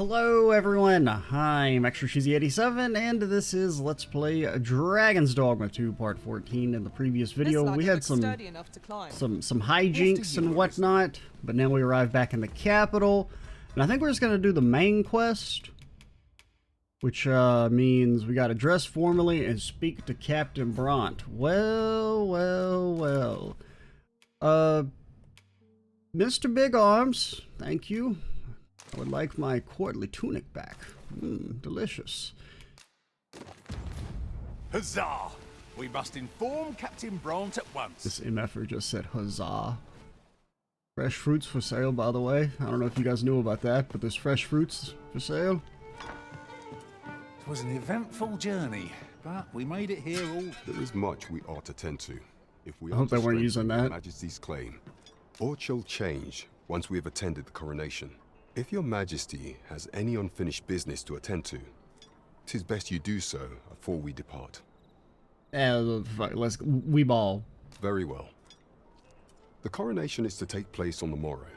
Hello everyone, I'm ExtraCheesy87 and this is Let's Play Dragon's Dogma 2 Part 14. In the previous video we had some hijinks and whatnot, but now we arrive back in the capital, and I think we're just going to do the main quest, which means we got to dress formally and speak to Captain Bront. Well. Mr. Big Arms, thank you. I would like my courtly tunic back. Delicious. Huzzah! We must inform Captain Bront at once. This MFer just said huzzah. Fresh fruits for sale, by the way. I don't know if you guys knew about that, but there's fresh fruits for sale. It was an eventful journey, but we made it here all. There is much we ought to tend to. If we I hope they weren't using that. Majesty's claim, or shall change once we have attended the coronation. If your Majesty has any unfinished business to attend to, 'tis best you do so afore we depart. We ball. Very well. The coronation is to take place on the morrow.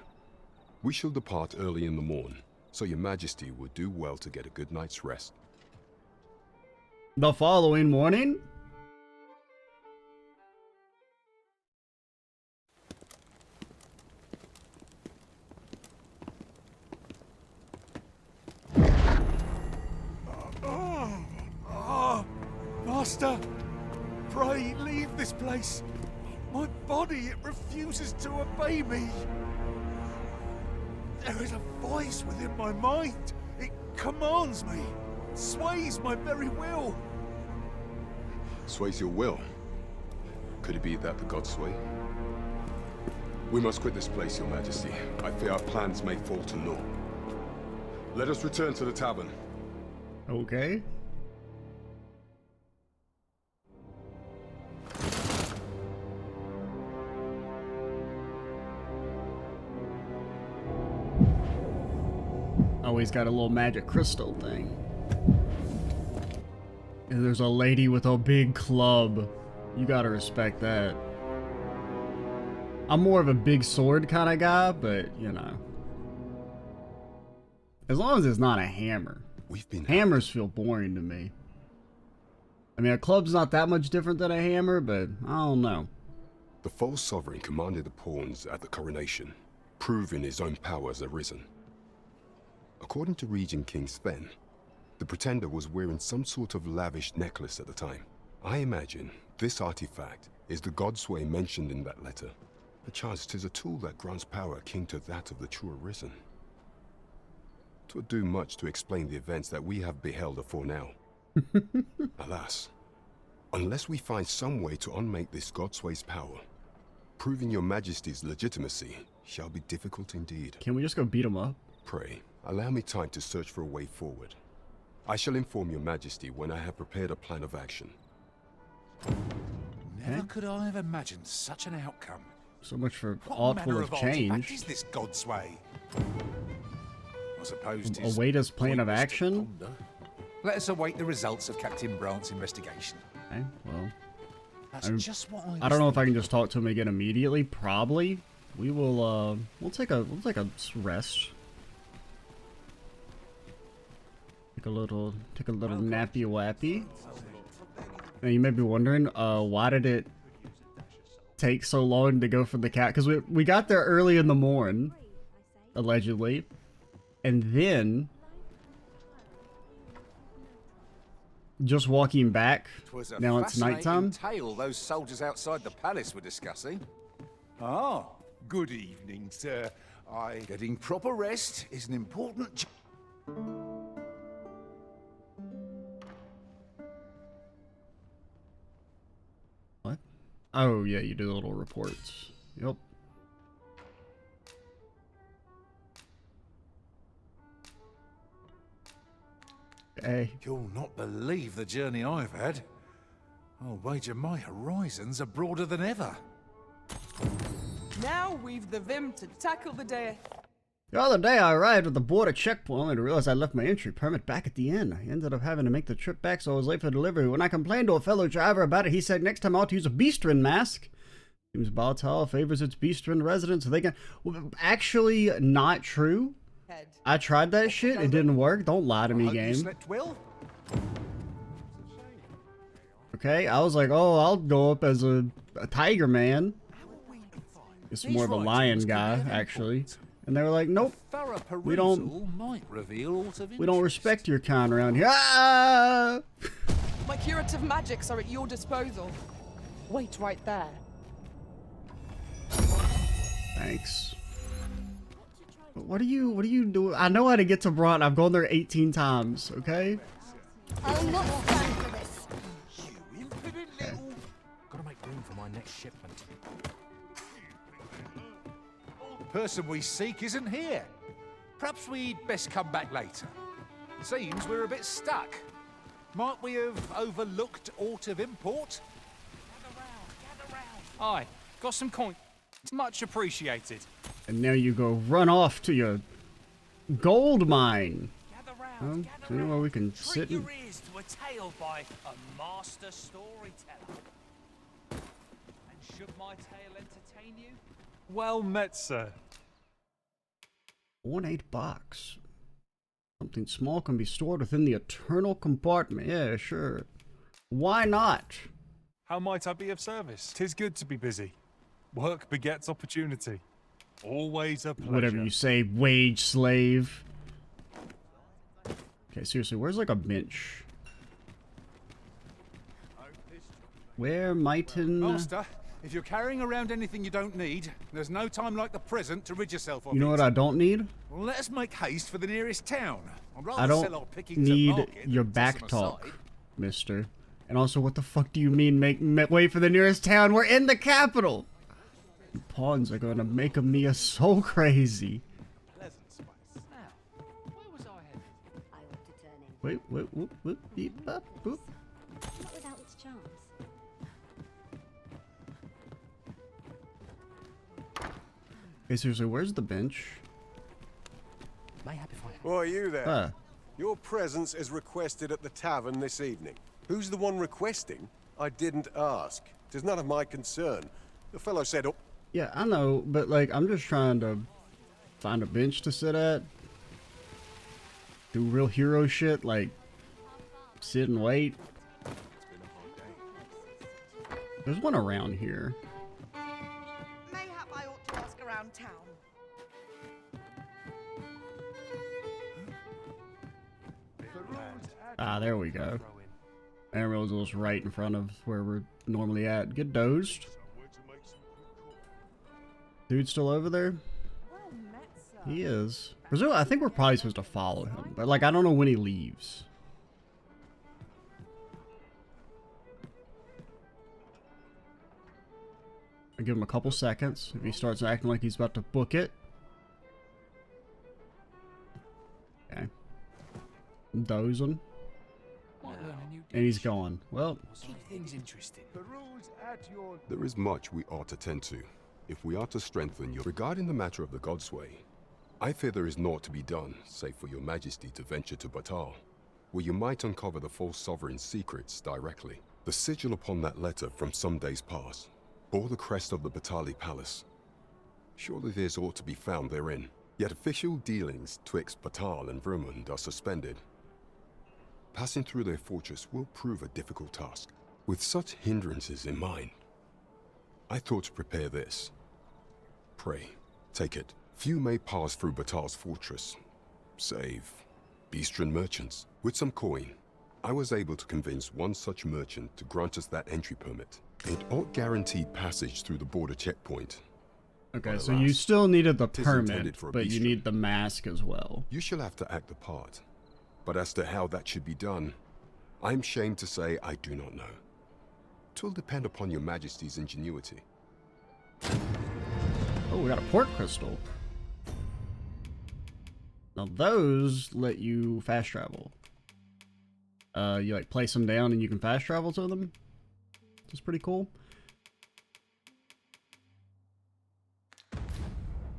We shall depart early in the morn, so your Majesty would do well to get a good night's rest. The following morning? Master, pray leave this place. My body, it refuses to obey me. There is a voice within my mind. It commands me, sways my very will. Sways your will? Could it be that the gods sway? We must quit this place, your Majesty. I fear our plans may fall to naught. Let us return to the tavern. Okay. Oh, he's got a little magic crystal thing. And there's a lady with a big club. You gotta respect that. I'm more of a big sword kind of guy, but, you know. As long as it's not a hammer. Hammers feel boring to me. I mean, a club's not that much different than a hammer, but I don't know. The false sovereign commanded the pawns at the coronation, proving his own powers arisen. According to Regent King Sven, the pretender was wearing some sort of lavish necklace at the time. I imagine this artifact is the godsway mentioned in that letter. Perchance 'tis a tool that grants power akin to that of the true arisen. 'Twould do much to explain the events that we have beheld afore now. Alas, unless we find some way to unmake this godsway's power, proving your Majesty's legitimacy shall be difficult indeed. Can we just go beat him up? Pray, allow me time to search for a way forward. I shall inform your Majesty when I have prepared a plan of action. Never could I have imagined such an outcome. So much for What manner artful of of artifact change. is this godsway? I suppose 'tis Await his plan of pointless to action? ponder. Let us await the results of Captain Bront's investigation. Okay, well, That's just what I don't know if I can just talk to him again immediately. Probably. We will. We'll take a rest. Take a little nappy wappy. Now you may be wondering, why did it take so long to go for the cat? Because we got there early in the morning, allegedly, and then just walking back. Now it's nighttime. Tale those soldiers outside the palace were discussing. Ah, good evening, sir. Getting proper rest is an important. What? Oh yeah, you do the little reports. Yep. Hey. You'll not believe the journey I've had. I'll wager my horizons are broader than ever. Now we've the vim to tackle the day. The other day I arrived at the border checkpoint only to realize I left my entry permit back at the inn. I ended up having to make the trip back, so I was late for delivery. When I complained to a fellow driver about it, he said next time I ought to use a Beastrin mask. Seems Baltal favors its Beastrin residents so they can... Well, actually, not true. Head. I tried that shit. It didn't work. Don't lie to I me, hope you game. slept well. Okay, I was like, oh, I'll go up as a tiger man. It's These more of a lion writings could be guy, of actually. import. And they were like, nope, Thorough we don't- perusal might reveal aught of we don't interest. respect your kind around here. Ah! My curative magics are at your disposal. Wait right there. Thanks. But what are you doing? I know how to get to Broughton. I've gone there 18 times, okay? I'll not stand for this. You impudent little... Gotta make room for my next shipment. The person we seek isn't here. Perhaps we'd best come back later. Seems we're a bit stuck. Might we have overlooked aught of import? Gather round. Aye, got some coin. Much appreciated. And now you go run off to your gold mine. Gather round, Well, gather anyway, round. we can Treat sit your and... ears to a tale by a master storyteller. And should my tale entertain you? Well met, sir. Ornate box. Something small can be stored within the eternal compartment. Yeah, sure. Why not? How might I be of service? 'Tis good to be busy. Work begets opportunity. Always a pleasure. Whatever you say, wage slave. Okay, seriously, where's like a bench? Where mightn't... Master, if you're carrying around anything you don't need, there's no time like the present to rid yourself of You know it. what I don't need? Well, let us make haste for the nearest town. I'd rather I sell don't our pickings at need market your than toss back them talk, aside. mister. And also, what the fuck do you mean wait for the nearest town? We're in the capital! The pawns are gonna make me so crazy. Now, where was I headed? I ought to turn in. Wait, whoop, whoop, beep, bop, boop. Not without its charms. Okay, seriously, where's the bench? Mayhap if I... Why are you there? Ah, Your presence is requested at the tavern this evening. Who's the one requesting? I didn't ask. 'Tis none of my concern. The fellow said, oh, yeah, I know, but like, I'm just trying to find a bench to sit at. Do real hero shit, like sit and wait. There's one around here. Mayhap I ought to ask around town. Ah, there we go. Emerald's was right in front of where we're normally at. Get dozed. Dude still over there? Well met, sir. He is. I think we're probably supposed to follow him, but like I don't know when he leaves. I'll give him a couple seconds. If he starts acting like he's about to book it. Okay. I'm dozing. Might learn a new dish. And he's gone. Well, Keep things interesting. There is much we ought to tend to, if we are to strengthen your... Regarding the matter of the Godsway, I fear there is naught to be done, save for your majesty to venture to Batal, where you might uncover the false sovereign's secrets directly. The sigil upon that letter from some days past bore the crest of the Batali Palace. Surely there's aught to be found therein. Yet official dealings twixt Batal and Vermund are suspended. Passing through their fortress will prove a difficult task. With such hindrances in mind, I thought to prepare this. Pray, take it. Few may pass through Batal's fortress, save Beastren merchants. With some coin, I was able to convince one such merchant to grant us that entry permit. It ought guaranteed passage through the border checkpoint. okay, But so you alas, still needed the 'tis permit, intended for a but you bistro. need the mask as well. You shall have to act the part. But as to how that should be done, I'm shamed to say I do not know. 'Twill depend upon your majesty's ingenuity. Oh, we got a port crystal. Now those let you fast travel. You like place them down and you can fast travel to them. Which is pretty cool.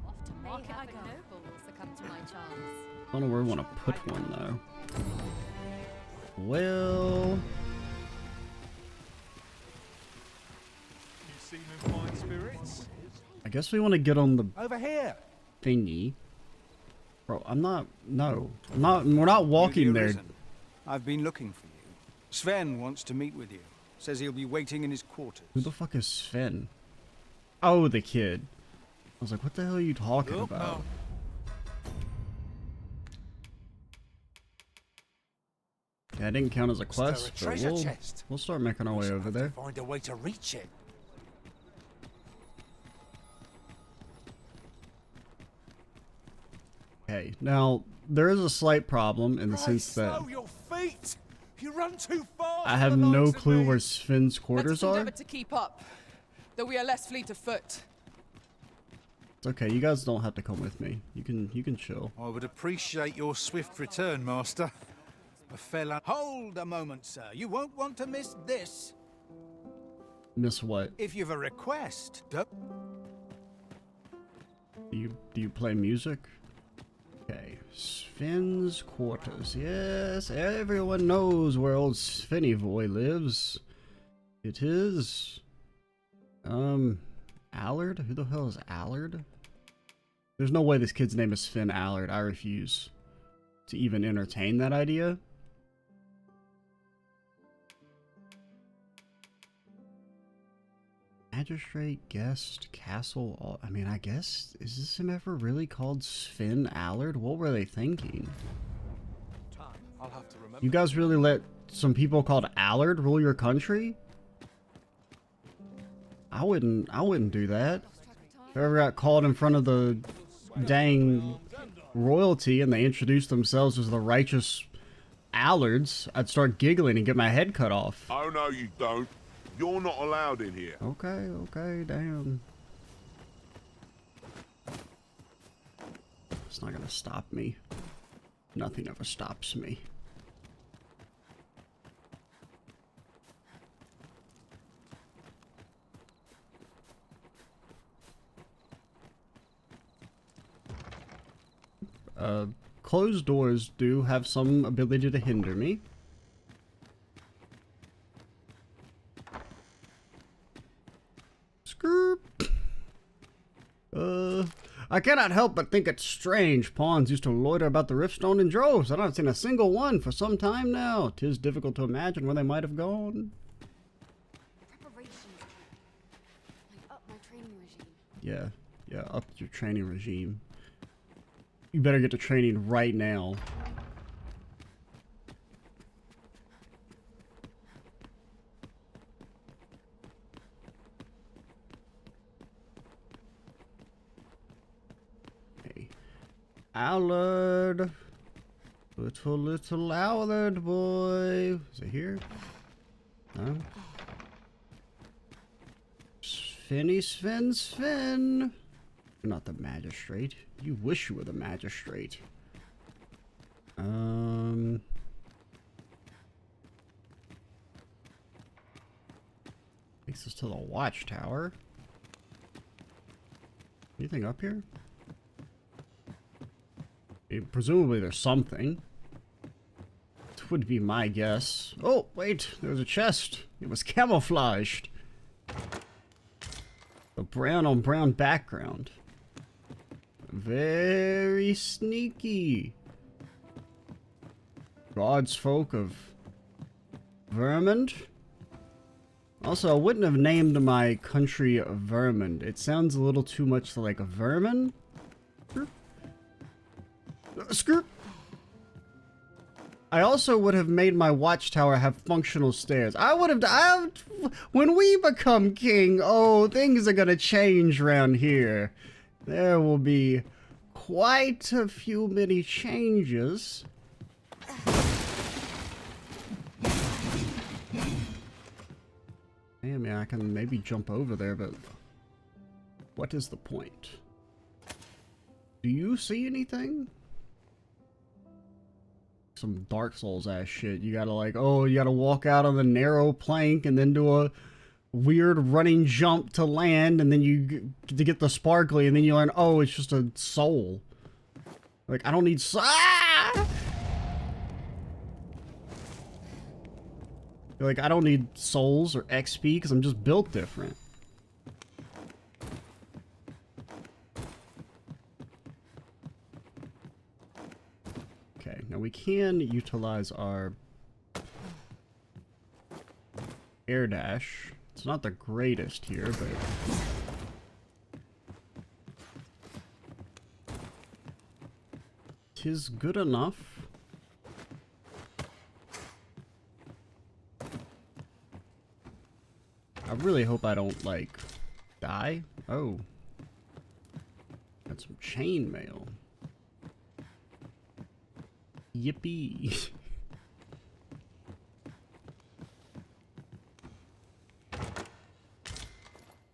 Off to market I go. Noble will succumb to my charms. I don't know where we want to put one though. Well, You seem in fine spirits. I guess we want to get on the Over here. thingy. Bro, I'm not. No, I'm not. We're not walking there. Arisen. I've been looking for you. Sven wants to meet with you. Says he'll be waiting in his quarters. Who the fuck is Sven? Oh, the kid. I was like, what the hell are you talking Look, about? no. Yeah, it didn't count as a Is there a quest, but treasure chest? we'll start making our way over there. Find a way to reach it. Okay, now there is a slight problem in the sense that Slow your feet. You run too fast. I have for the no likes of clue me. where Sven's Let quarters us are. endeavour to keep up, though we are less fleet of foot. It's okay, you guys don't have to come with me. You can chill. I would appreciate your swift return, Master. A fella. Hold a moment, sir. You won't want to miss this. Miss what? If you've a request, Do you play music? Okay, Sven's quarters. Yes, everyone knows where old Svenny boy lives. It is Allard? Who the hell is Allard? There's no way this kid's name is Sven Allard. I refuse to even entertain that idea. Magistrate, guest, castle. I mean, I guess, is this him ever really called Sven Allard? What were they thinking? I'll have to remember. You guys really let some people called Allard rule your country? I wouldn't do that. If I ever got called in front of the dang royalty and they introduced themselves as the righteous Allards, I'd start giggling and get my head cut off. Oh, no, you don't. You're not allowed in here. Okay, damn. It's not gonna stop me. Nothing ever stops me. Closed doors do have some ability to hinder me. Skirp. I cannot help but think it's strange. Pawns used to loiter about the Riftstone in droves. I haven't seen a single one for some time now. 'Tis difficult to imagine where they might have gone. Preparations. Like up my training regime. Yeah, up your training regime. You better get to training right now. Okay. Allard. Little Allard boy. Is it here? No? Sven. You're not the magistrate. You wish you were the magistrate. Takes us to the watchtower. Anything up here? Presumably there's something. It would be my guess. Oh, wait, there's a chest. It was camouflaged. A brown on brown background. Very sneaky. God's folk of Vermund. Also, I wouldn't have named my country Vermund. It sounds a little too much like a vermin. Skirt. I also would have made my watchtower have functional stairs. I would have. When we become king, oh, things are gonna change around here. There will be quite a few many changes. Damn, yeah, I can maybe jump over there, but what is the point? Do you see anything? Some Dark Souls ass shit. You gotta you gotta walk out on the narrow plank and then do a weird running jump to land, and then you to get the sparkly, and then you learn, oh, it's just a soul. Like, I don't need Like, I don't need souls or XP because I'm just built different. Okay, now we can utilize our air dash. It's not the greatest here, but tis good enough. I really hope I don't, like, die. Oh. Got some chainmail. Yippee.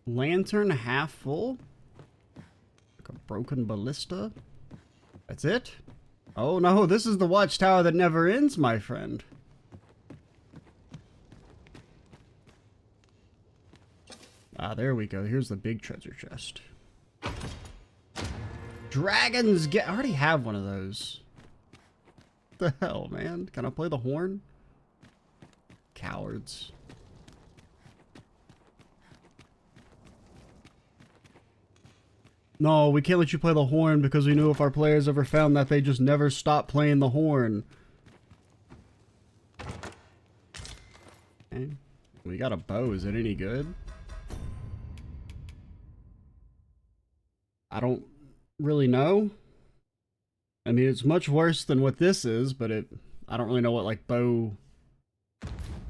Lantern half full? Like a broken ballista? That's it? Oh no, this is the watchtower that never ends, my friend. Ah, there we go. Here's the big treasure chest. Dragons get... I already have one of those. What the hell, man? Can I play the horn? Cowards. No, we can't let you play the horn because we knew if our players ever found that, they just never stop playing the horn. Okay. We got a bow. Is it any good? I don't really know. I mean, it's much worse than what this is, but I don't really know what, like, bow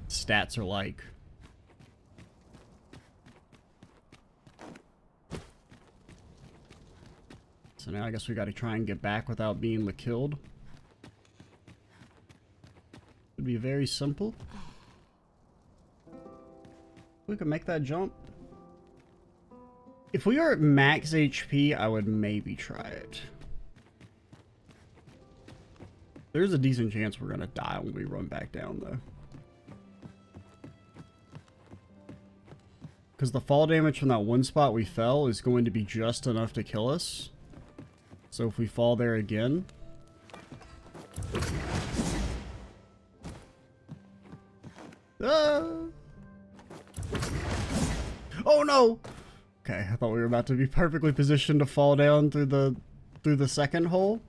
stats are like. So now I guess we gotta try and get back without being killed. Would be very simple. We could make that jump. If we are at max HP, I would maybe try it. There's a decent chance we're gonna die when we run back down, though. Because the fall damage from that one spot we fell is going to be just enough to kill us. So if we fall there again... Ah! Oh no! Okay, I thought we were about to be perfectly positioned to fall down through the second hole.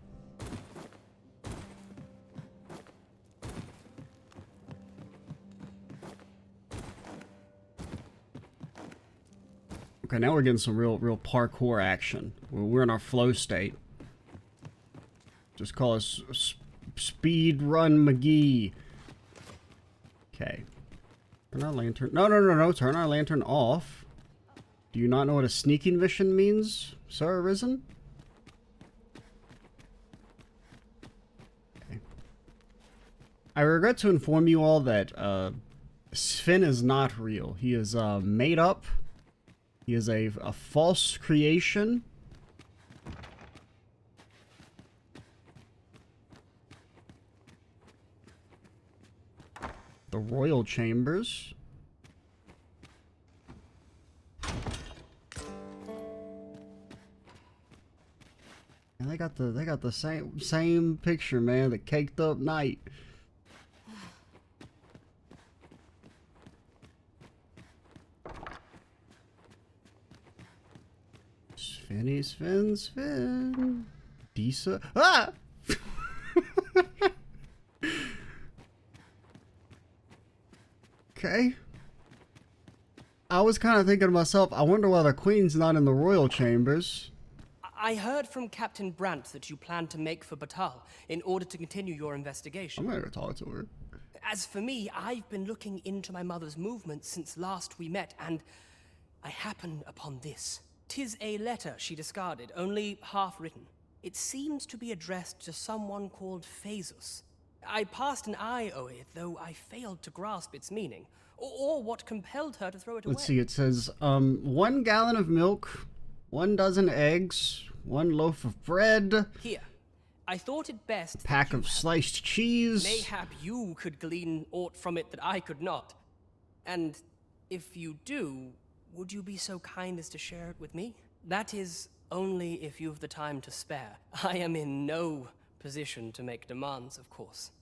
Okay, now we're getting some real parkour action. We're in our flow state. Just call us Speed Run McGee. Okay. Turn our lantern. No. Turn our lantern off. Do you not know what a sneaking mission means, Sir Arisen? Okay. I regret to inform you all that Sven is not real. He is made up. He is a false creation. The royal chambers. And they got the same picture, man, the caked up knight. Sven. Disa. Ah! Okay. I was kind of thinking to myself, I wonder why the queen's not in the royal chambers. I heard from Captain Brandt that you plan to make for Batal in order to continue your investigation. I'm gonna go talk to her. As for me, I've been looking into my mother's movements since last we met, and I happened upon this. 'Tis a letter she discarded, only half written. It seems to be addressed to someone called Phaesus. I passed an eye over it, though I failed to grasp its meaning, or what compelled her to throw it away. Let's see, it says, 1 gallon of milk, 1 dozen eggs, 1 loaf of bread. Here, I thought it best. A pack of sliced cheese. Mayhap you could glean aught from it that I could not. And if you do, would you be so kind as to share it with me? That is, only if you've the time to spare. I am in no position to make demands, of course.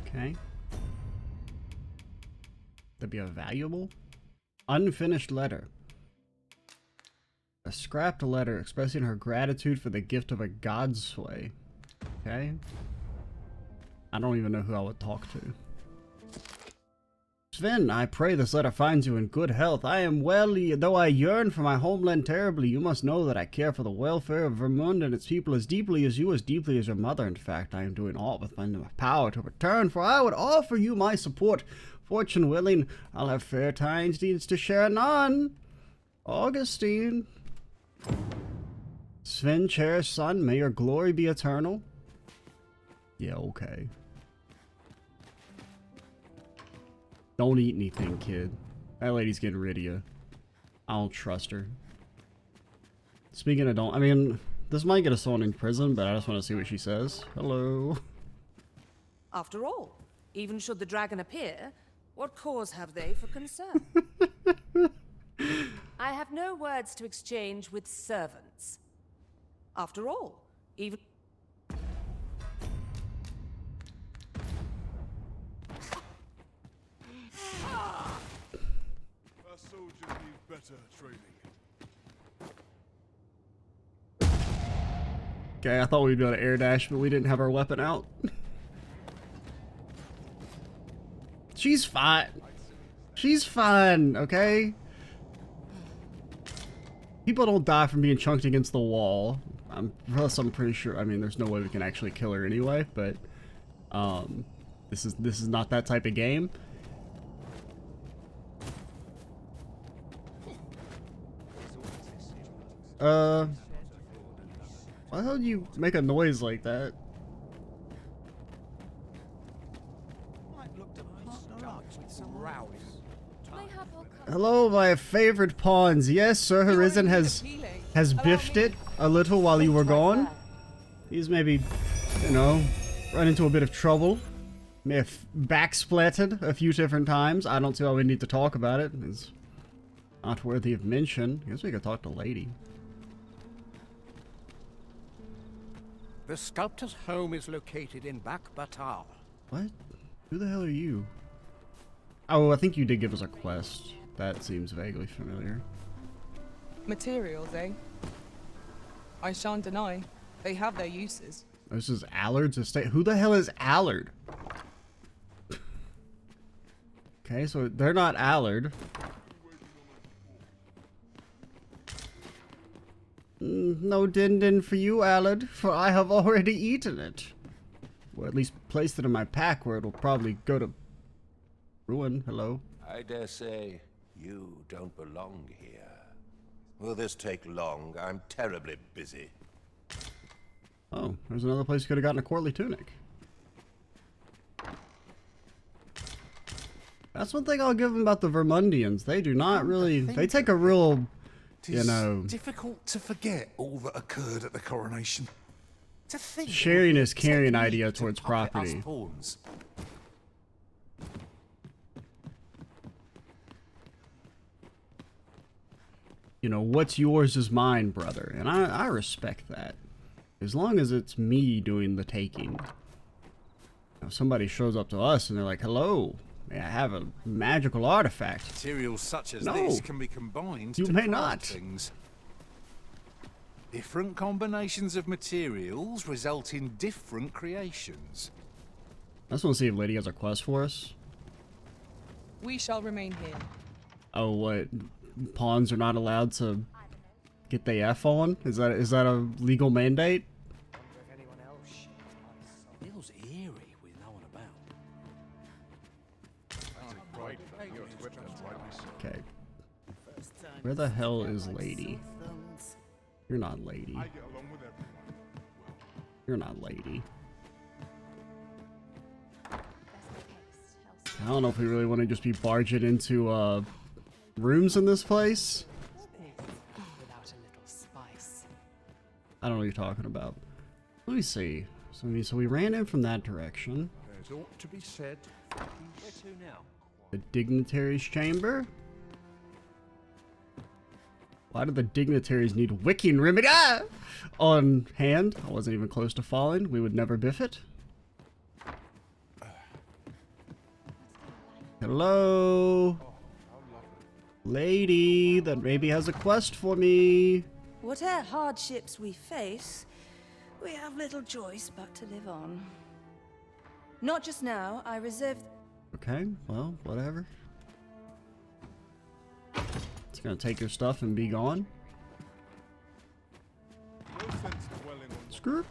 Okay. That'd be a valuable? Unfinished letter. A scrapped a letter expressing her gratitude for the gift of a god sway. Okay. I don't even know who I would talk to. Sven, I pray this letter finds you in good health. I am well, though I yearn for my homeland terribly. You must know that I care for the welfare of Vermund and its people as deeply as your mother. In fact, I am doing all within my power to return, for I would offer you my support. Fortune willing, I'll have fair tidings to share none. Augustine. Sven, cherished son, may your glory be eternal. Yeah, okay. Don't eat anything, kid. That lady's getting rid of you. I don't trust her. Speaking of I mean, this might get us thrown in prison, but I just want to see what she says. Hello. After all, even should the dragon appear, what cause have they for concern? I have no words to exchange with servants. After all, even... Our soldiers need better training. Okay, I thought we'd be able to air dash, but we didn't have our weapon out. She's fine. She's fine, okay? People don't die from being chunked against the wall. Plus, I'm pretty sure. I mean, there's no way we can actually kill her anyway. But this is not that type of game. Why the hell do you make a noise like that? Hello, my favorite pawns. Yes, Sir Horizon has biffed it a little while you were gone. He's maybe, you know, run into a bit of trouble. May have backsplatted a few different times. I don't see why we need to talk about it. It's not worthy of mention. I guess we could talk to Lady. The sculptor's home is located in Batal. What? Who the hell are you? Oh, I think you did give us a quest. That seems vaguely familiar. Materials, eh? I shan't deny. They have their uses. This is Allard's estate. Who the hell is Allard? Okay, so they're not Allard. No din for you, Allard, for I have already eaten it. Or at least placed it in my pack where it'll probably go to ruin. Hello. I dare say you don't belong here. Will this take long? I'm terribly busy. Oh, there's another place you could have gotten a courtly tunic. That's one thing I'll give them about the Vermundians. They do not really... They take a real, you know... difficult to forget all that occurred at the coronation. To think sharing is caring idea towards property. You know, what's yours is mine, brother. And I respect that. As long as it's me doing the taking. If somebody shows up to us and they're like, hello, may I have a magical artifact? Materials such as No, this can be combined you to may craft not. things. Different combinations of materials result in different creations. I just want to see if Lady has a quest for us. We shall remain here. Oh, what? Pawns are not allowed to get the F on? Is that a legal mandate? Feels eerie with no one about. Okay. Where the hell is Lady? You're not Lady. You're not Lady. I don't know if we really want to just be barging into rooms in this place. Without a little spice. I don't know what you're talking about. Let me see. So we ran in from that direction. There's ought to be said. Where to now? The dignitaries' chamber. Why do the dignitaries need wicking remedy on hand? I wasn't even close to falling. We would never biff it. Hello? Lady that maybe has a quest for me. Whate'er hardships we face, we have little choice but to live on. Not just now, I reserve... Okay, well, whatever. It's gonna take your stuff and be gone. Screw.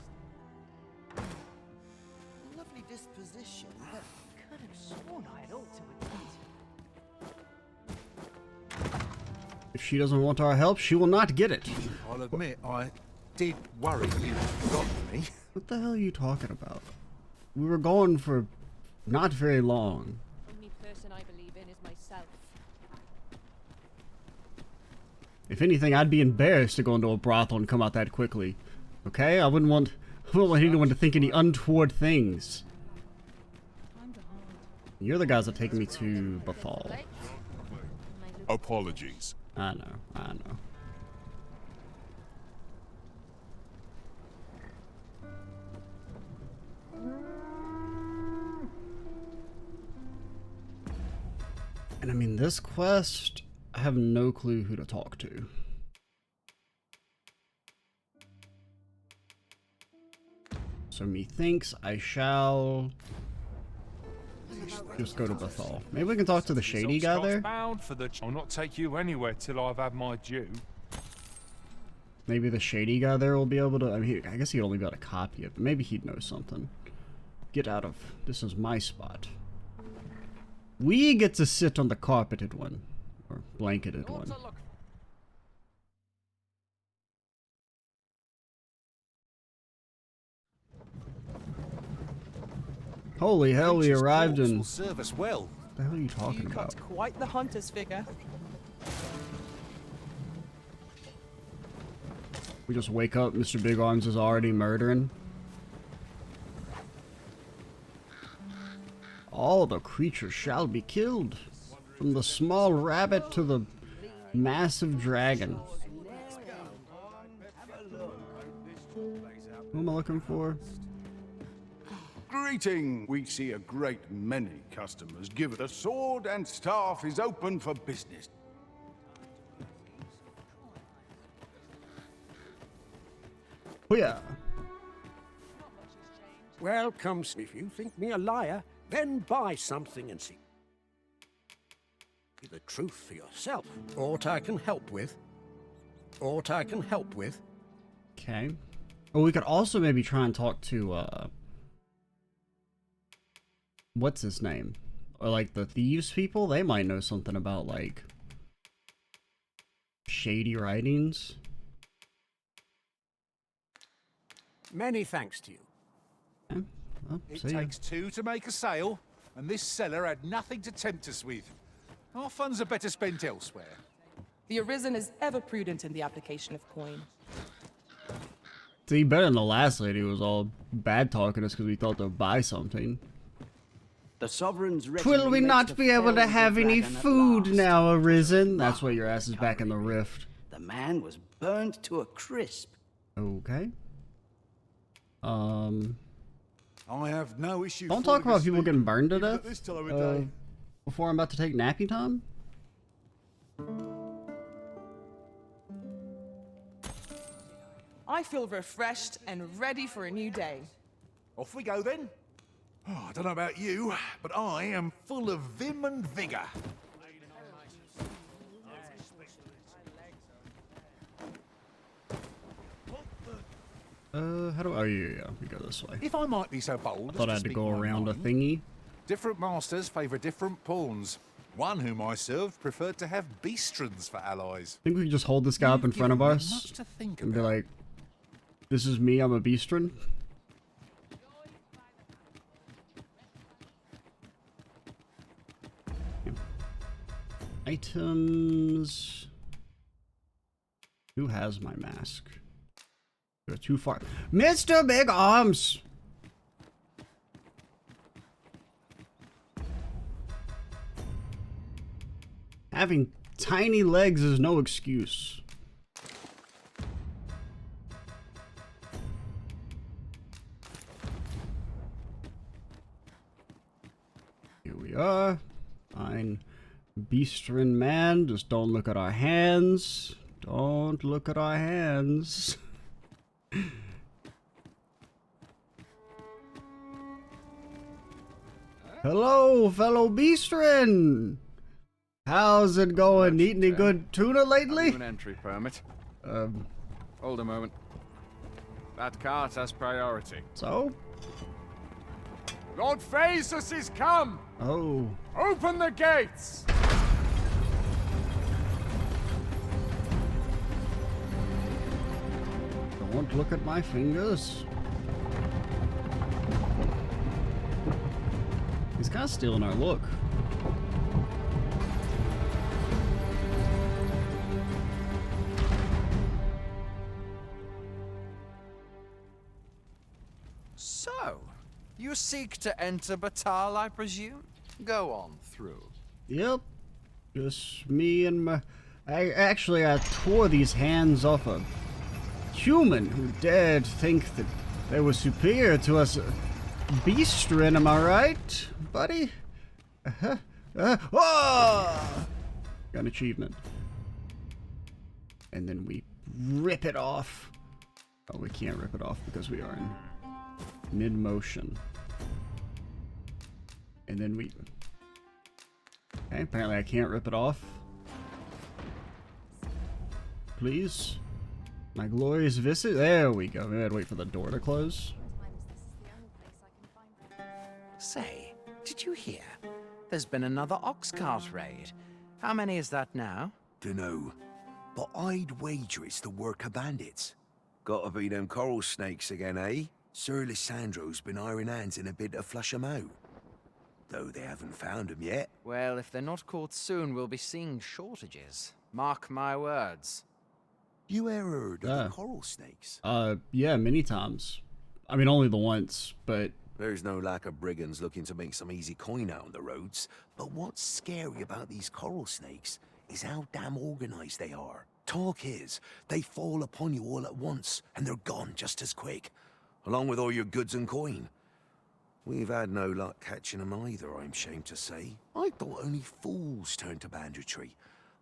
Lovely disposition, but could have sworn I'd ought to admit. If she doesn't want our help, she will not get it. I'll admit, I did worry you'd forgotten me. What the hell are you talking about? We were gone for not very long. Only person I believe in is myself. If anything, I'd be embarrassed to go into a brothel and come out that quickly. Okay? I wouldn't want anyone to think any untoward things. You're the guys that take me to Bethal. Apologies. I know, I know. And I mean, this quest, I have no clue who to talk to. So methinks I shall just go to Bethal. Maybe we can talk to the shady guy there. Bound for the I'll not take you anywhere till I've had my due. Maybe the shady guy there will be able to. I mean, I guess he only got a copy of it. Maybe he'd know something. Get out of. This is my spot. We get to sit on the carpeted one. Or blanketed one. Holy hell, we arrived in... Will serve us well. What the hell are you talking about? Quite the hunter's figure. We just wake up, Mr. Big Arms is already murdering. All the creatures shall be killed. From the small rabbit to the massive dragon. Who am I looking for? Greeting! We see a great many customers. Give it a sword and staff is open for business. Oh yeah. Welcome. If you think me a liar, then buy something and see the truth for yourself. Aught I can help with. Aught I can help with. Okay. Oh, we could also maybe try and talk to, what's his name? Or like the thieves people? They might know something about like shady writings. Many thanks to you. Okay. Well, It see ya. takes two to make a sale, and this seller had nothing to tempt us with. Our funds are better spent elsewhere. The Arisen is ever prudent in the application of coin. See, better than the last lady who was all bad talking us because we thought they'd buy something. The sovereign's Will we not be able to have any food now, Arisen? That's why your ass is back in the rift. The man was burned to a crisp. Okay. I have no issue. Don't talk about people getting burned to death This time of day. before I'm about to take nappy time. I feel refreshed and ready for a new day. Off we go then. Oh, I don't know about you, but I am full of vim and vigour. How do I... Oh, yeah, we go this way. If I might be so bold. I thought I had to go around a thingy. Different masters favour different pawns. One whom I served preferred to have beastrons for allies. I think we can just hold this guy up in front of given me us much to think and be about. like, this is me, I'm a beastron. Items. Who has my mask? You're too far. Mr. Big Arms! Having tiny legs is no excuse. Here we are. Fine. Beastrin man, just don't look at our hands. Don't look at our hands. Hello, fellow beastren. How's it going? Eat any good tuna lately? An entry permit. Hold a moment. That cart has priority. So? Lord Phaesus is come! Oh. Open the gates! Don't look at my fingers. He's kind of stealing our look. So, you seek to enter Batal, I presume? Go on through. Yep. Just me and my... I tore these hands off a human who dared think that they were superior to us beastren, am I right, buddy? Oh! Got an achievement. And then we rip it off. Oh, we can't rip it off because we are in mid-motion. And then we... Okay, apparently I can't rip it off. Please. My glorious visit. There we go. Maybe I'd wait for the door to close. Say, did you hear? There's been another ox cart raid. How many is that now? Dunno, but I'd wager it's the work of bandits. Gotta be them coral snakes again, eh? Sir Lysandro's been iron hands in a bid to flush 'em out. Though they haven't found 'em yet. Well, if they're not caught soon, we'll be seeing shortages. Mark my words. You ever heard of the coral snakes? Yeah, many times. I mean, only the once, but... There's no lack of brigands looking to make some easy coin out on the roads. But what's scary about these coral snakes is how damn organized they are. Talk is, they fall upon you all at once, and they're gone just as quick. Along with all your goods and coin. We've had no luck catching them either, I'm ashamed to say. I thought only fools turned to banditry.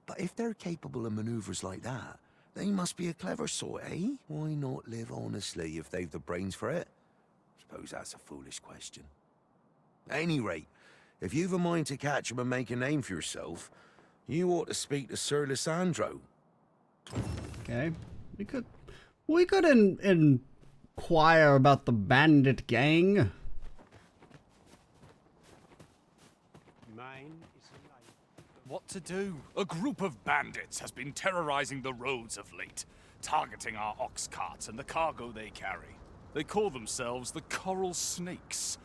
But if they're capable of maneuvers like that, they must be a clever sort, eh? Why not live honestly if they've the brains for it? Suppose that's a foolish question. At any rate, if you've a mind to catch 'em and make a name for yourself, you ought to speak to Sir Lysandro. Okay. We could inquire about the bandit gang. What to do? A group of bandits has been terrorizing the roads of late, targeting our ox carts and the cargo they carry. They call themselves the Coral Snakes,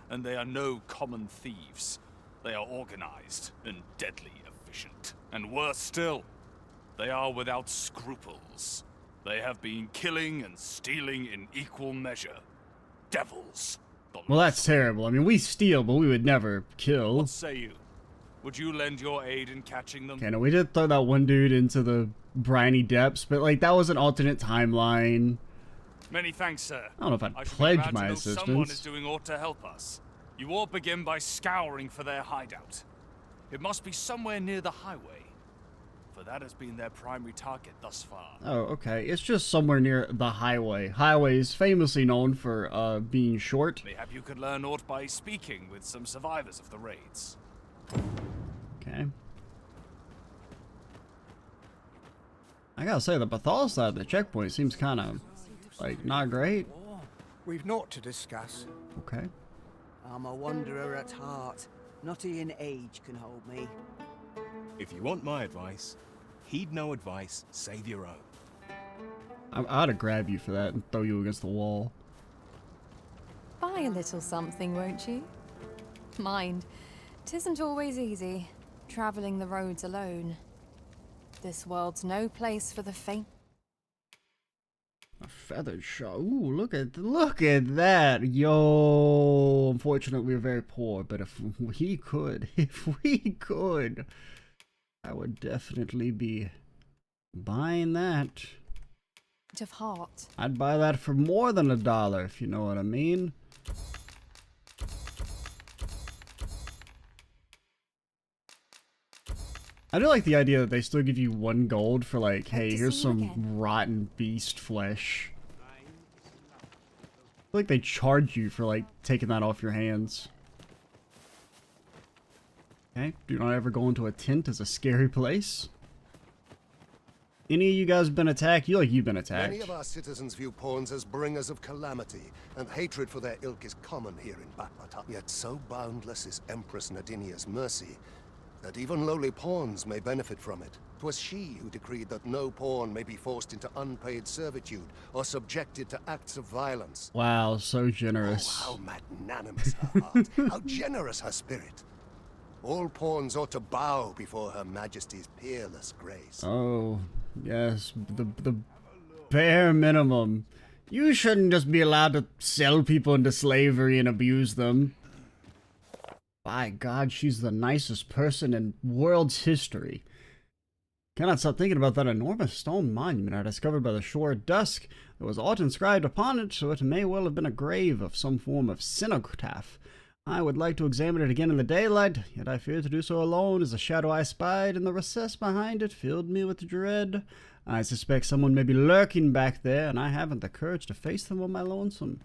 and they are no common thieves. They are organized and deadly efficient. And worse still, they are without scruples. They have been killing and stealing in equal measure. Devils. Well, that's terrible. I mean, we steal, but we would never kill. What say you? Would you lend your aid in catching them? Okay, no, we did throw that one dude into the briny depths, but, like, that was an alternate timeline. Many thanks, sir. I don't know if I'd I should be pledge glad my to know assistance. Someone is doing aught to help us. You all begin by scouring for their hideout. It must be somewhere near the highway, for that has been their primary target thus far. Oh, okay. It's just somewhere near the highway. Highway's famously known for being short. Mayhap you could learn aught by speaking with some survivors of the raids. Okay. I gotta say, the Bathal side of the checkpoint seems kind of, like, not great. We've naught to discuss. Okay. I'm a wanderer at heart. Not even age can hold me. If you want my advice, heed no advice, save your own. I ought to grab you for that and throw you against the wall. Buy a little something, won't you? Mind, 'tisn't always easy, travelling the roads alone. This world's no place for the faint. A feathered shawl. Ooh, look at that. Yo, unfortunately we're very poor, but if we could, I would definitely be buying that. Of heart. I'd buy that for more than $1, if you know what I mean. I do like the idea that they still give you 1 gold for like, hey, to here's see you some again. rotten beast flesh. I feel like they charge you for like taking that off your hands. Okay, do not ever go into a tent as a scary place. Any of you guys been attacked? You've been attacked. Many of our citizens view pawns as bringers of calamity, and hatred for their ilk is common here in Bakmata. Yet so boundless is Empress Nadinia's mercy that even lowly pawns may benefit from it. 'Twas she who decreed that no pawn may be forced into unpaid servitude or subjected to acts of violence. Wow, so generous. Oh, how magnanimous her heart, how generous her spirit. All pawns ought to bow before Her Majesty's peerless grace. Oh, yes, the bare minimum. You shouldn't just be allowed to sell people into slavery and abuse them. By God, she's the nicest person in world's history. Cannot stop thinking about that enormous stone monument I discovered by the shore at dusk. There was aught inscribed upon it, so it may well have been a grave of some form of cenotaph. I would like to examine it again in the daylight, yet I fear to do so alone, as the shadow I spied in the recess behind it filled me with dread. I suspect someone may be lurking back there, and I haven't the courage to face them on my lonesome.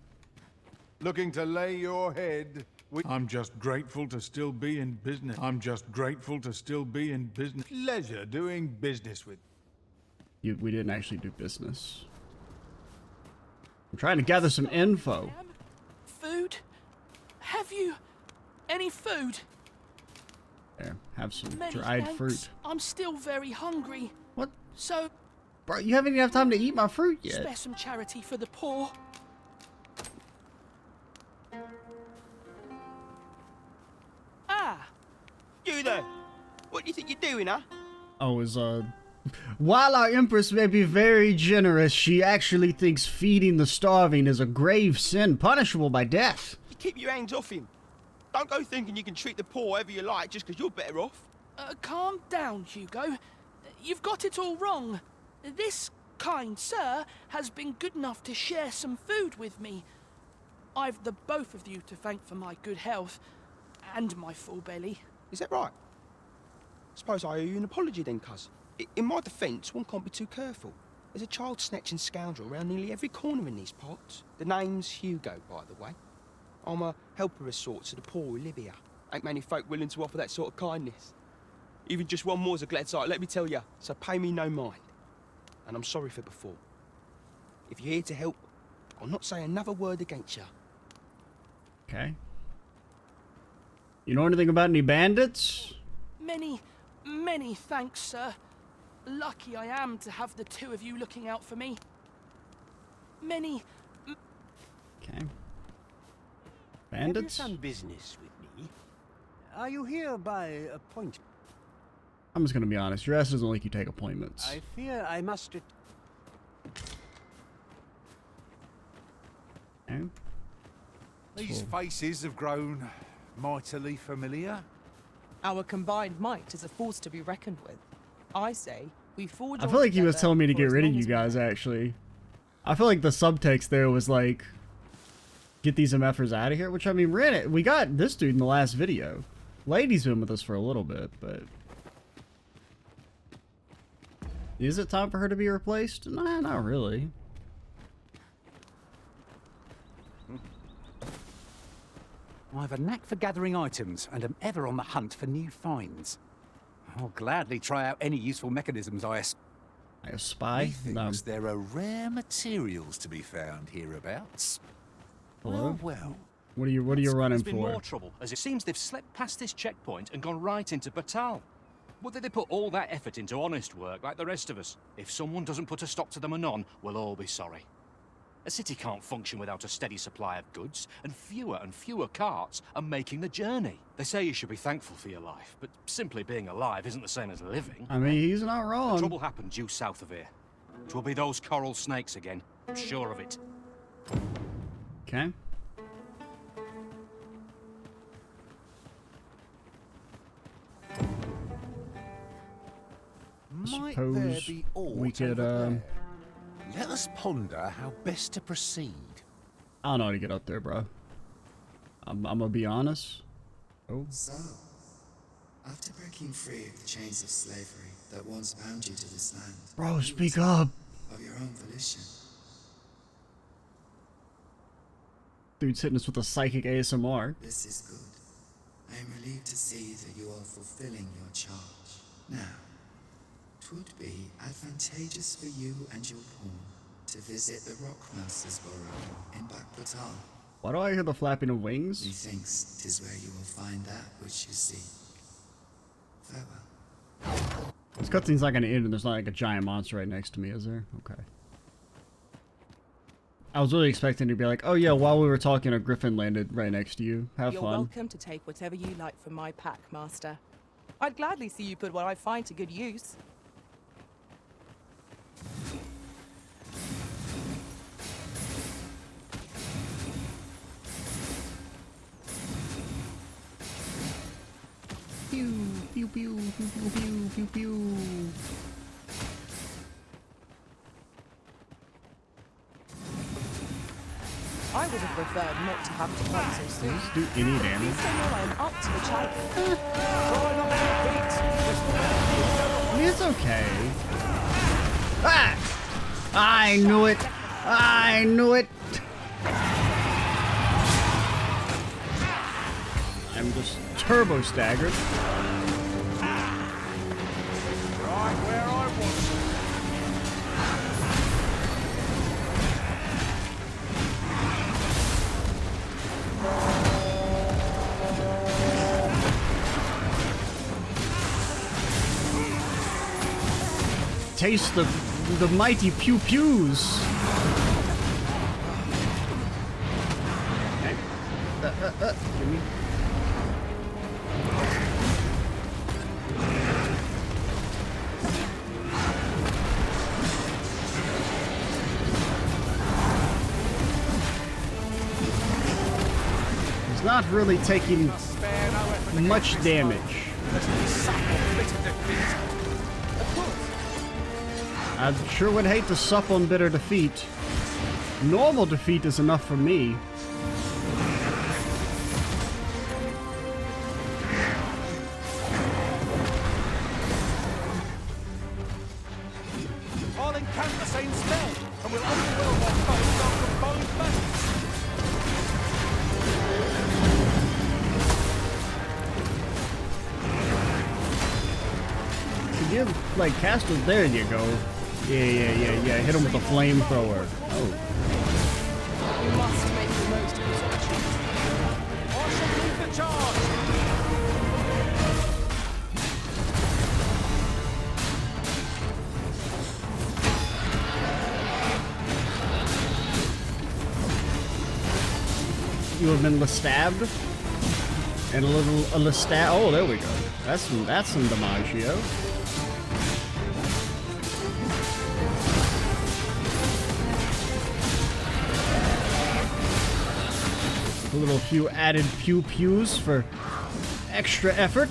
Looking to lay your head? I'm just grateful to still be in business. I'm just grateful to still be in business. Pleasure doing business with. We didn't actually do business. I'm trying to gather some info. Food? Have you any food? There, have some Many dried thanks. fruit. I'm still very hungry. What? So, Bro, you haven't even had time to eat my fruit yet. spare some charity for the poor. Ah! You there? What do you think you're doing, huh? Oh, while our Empress may be very generous, she actually thinks feeding the starving is a grave sin, punishable by death. You keep your hands off him. Don't go thinking you can treat the poor however you like just because you're better off. Calm down, Hugo. You've got it all wrong. This kind sir has been good enough to share some food with me. I've the both of you to thank for my good health and my full belly. Is that right? Suppose I owe you an apology then, cuz. In my defence, one can't be too careful. There's a child-snatching scoundrel around nearly every corner in these parts. The name's Hugo, by the way. I'm a helper of sorts to the poor who live here. Ain't many folk willing to offer that sort of kindness. Even just one more's a glad sight, let me tell you. So pay me no mind. And I'm sorry for before. If you're here to help, I'll not say another word against you. Okay. You know anything about any bandits? Many thanks, sir. Lucky I am to have the two of you looking out for me. Okay. Have you Bandits? some business with me? Are you here by appointment? I'm just gonna be honest, your ass doesn't like you take appointments. I fear I must... Okay. These faces have grown mightily familiar. Our combined might is a force to be reckoned with. I say we forge I feel like he was together telling me to for get as rid of long you as we guys, can. actually. I feel like the subtext there was like, get these MFers out of here, which, I mean, we got this dude in the last video. Lady's been with us for a little bit, but... Is it time for her to be replaced? Nah, not really. I have a knack for gathering items and am ever on the hunt for new finds. I'll gladly try out any useful mechanisms I spy? Methinks there are rare materials to be found hereabouts. Hello? Well. What are you running There's been for? more trouble, as it seems they've slept past this checkpoint and gone right into Batal. Would they put all that effort into honest work like the rest of us? If someone doesn't put a stop to them anon, we'll all be sorry. A city can't function without a steady supply of goods, and fewer carts are making the journey. They say you should be thankful for your life, but simply being alive isn't the same as living. I mean, he's not wrong. The trouble happened due south of here. 'Twill be those coral snakes again, I'm sure of it. Okay. Might Suppose there be aught we could, over there? Let us ponder how best to proceed. I don't know how to get up there, bro. I'm gonna be honest. Oh. So, After breaking free of the chains of slavery that once bound you to this land, Bro, speak up. of your own volition, Dude's hitting us with a psychic ASMR. this is good. I am relieved to see that you are fulfilling your charge. Now, 'twould be advantageous for you and your pawn to visit the Rockmaster's burrow in Bakbatal. Why do I hear the flapping of wings? Methinks 'tis where you will find that which you seek. Farewell. This cutscene's not gonna end and there's not like a giant monster right next to me, is there? Okay. I was really expecting to be like, oh yeah, while we were talking, a griffin landed right next to you. Have You're fun. welcome to take whatever you like from my pack, Master. I'd gladly see you put what I find to good use. Pew, pew, pew, pew, pew, pew, pew, pew. I would have preferred not to have to fight so soon. Does this do any damage? Please don't know I am up to the challenge. I mean, it's okay. Ah! I knew it! I knew it! I'm just turbo staggered. Right where I want Taste the mighty pew pews. Okay. Give me. He's not really taking much damage. I sure would hate to sup on bitter defeat. Normal defeat is enough for me. I'll encamp the same spell, and we'll overwhelm our foes after both battles. To give, like, casters, there you go. Yeah. Hit him with a flamethrower. Oh. You must make the most of this opportunity. I shall lead the charge. You have been stabbed, and a lestab. Oh, there we go. That's some DiMaggio. A little few added pew pews for extra effort.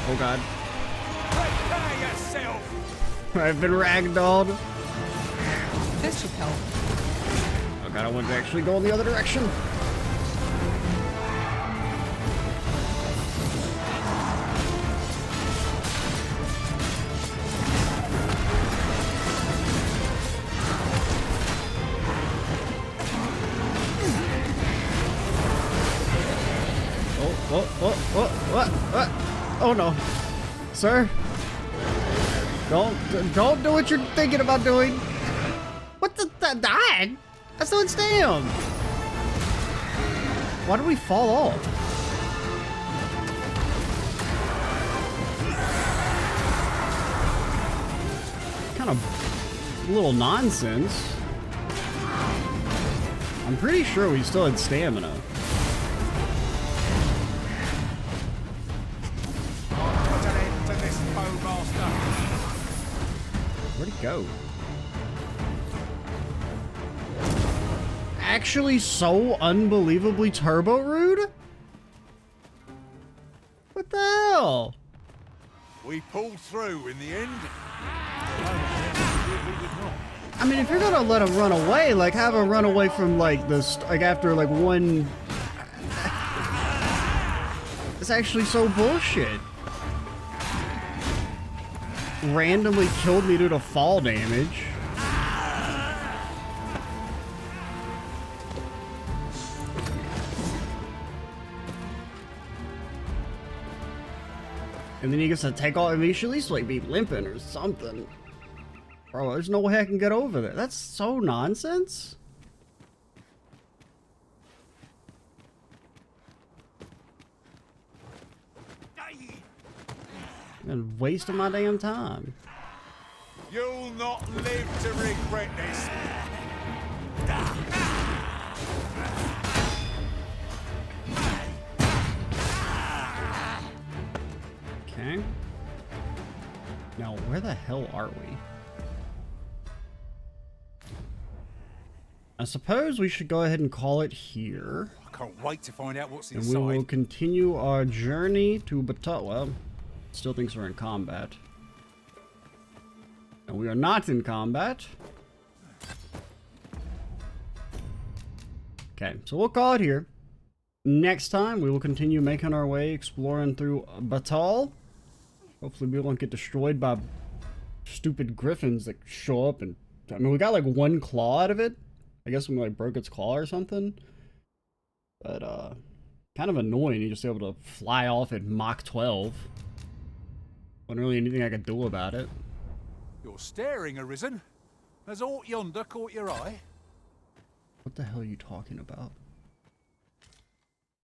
Oh God. Prepare yourself. I've been ragdolled. This should help. Oh God, I wanted to actually go in the other direction. What? Oh no. Sir? Don't do what you're thinking about doing. What the died? I still stand. Why did we fall off? Kind of a little nonsense. I'm pretty sure we still had stamina. Where'd he go? Actually so unbelievably turbo rude? What the hell? We pulled through in the end. I mean, if you're gonna let him run away, like, have him run away from, like, like, after, like, one... It's actually so bullshit. Randomly killed me due to fall damage. And then he gets to take off, I mean, he should at least, like, be limping or something. Bro, there's no way I can get over there. That's so nonsense. And wasting my damn time. You'll not live to regret this. Okay. Now, where the hell are we? I suppose we should go ahead and call it here. I can't wait to find out what's And inside. we will continue our journey to Batal. Well, still thinks we're in combat. And we are not in combat. Okay, so we'll call it here. Next time, we will continue making our way, exploring through Batal. Hopefully we won't get destroyed by stupid griffins that show up and... I mean, we got like one claw out of it. I guess we like broke its claw or something. But, kind of annoying. You just able to fly off at Mach 12. Wasn't really anything I could do about it. You're staring, Arisen. Has aught yonder caught your eye? What the hell are you talking about?